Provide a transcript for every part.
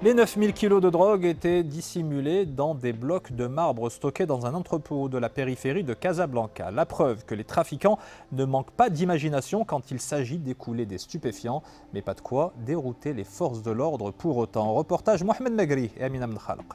Les 9000 kilos de drogue étaient dissimulés dans des blocs de marbre stockés dans un entrepôt de la périphérie de Casablanca. La preuve que les trafiquants ne manquent pas d'imagination quand il s'agit d'écouler des stupéfiants, mais pas de quoi dérouter les forces de l'ordre pour autant. Reportage Mohamed Magri et Amina Mkhalq.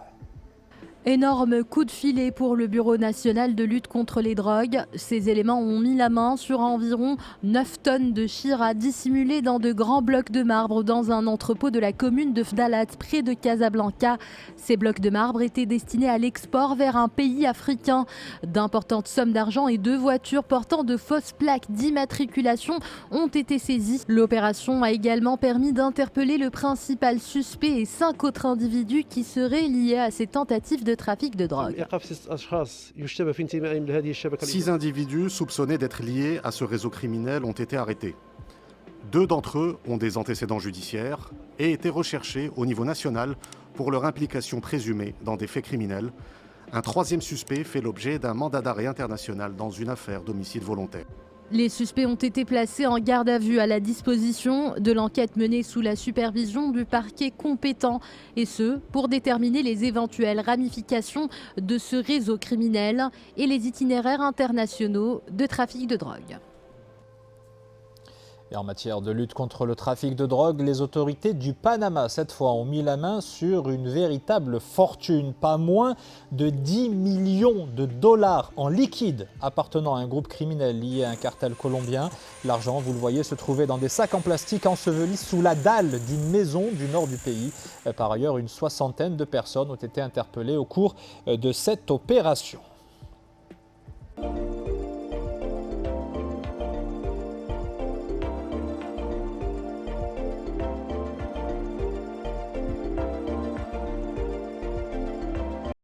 Énorme coup de filet pour le Bureau national de lutte contre les drogues. Ces éléments ont mis la main sur environ 9 tonnes de chira dissimulées dans de grands blocs de marbre dans un entrepôt de la commune de Fdalat, près de Casablanca. Ces blocs de marbre étaient destinés à l'export vers un pays africain. D'importantes sommes d'argent et 2 voitures portant de fausses plaques d'immatriculation ont été saisies. L'opération a également permis d'interpeller le principal suspect et 5 autres individus qui seraient liés à ces tentatives de trafic de drogue. 6 individus soupçonnés d'être liés à ce réseau criminel ont été arrêtés. 2 d'entre eux ont des antécédents judiciaires et étaient recherchés au niveau national pour leur implication présumée dans des faits criminels. Un 3e suspect fait l'objet d'un mandat d'arrêt international dans une affaire d'homicide volontaire. Les suspects ont été placés en garde à vue à la disposition de l'enquête menée sous la supervision du parquet compétent, et ce, pour déterminer les éventuelles ramifications de ce réseau criminel et les itinéraires internationaux de trafic de drogue. Et en matière de lutte contre le trafic de drogue, les autorités du Panama, cette fois, ont mis la main sur une véritable fortune. Pas moins de 10 millions de dollars en liquide appartenant à un groupe criminel lié à un cartel colombien. L'argent, vous le voyez, se trouvait dans des sacs en plastique ensevelis sous la dalle d'une maison du nord du pays. Par ailleurs, une 60aine de personnes ont été interpellées au cours de cette opération.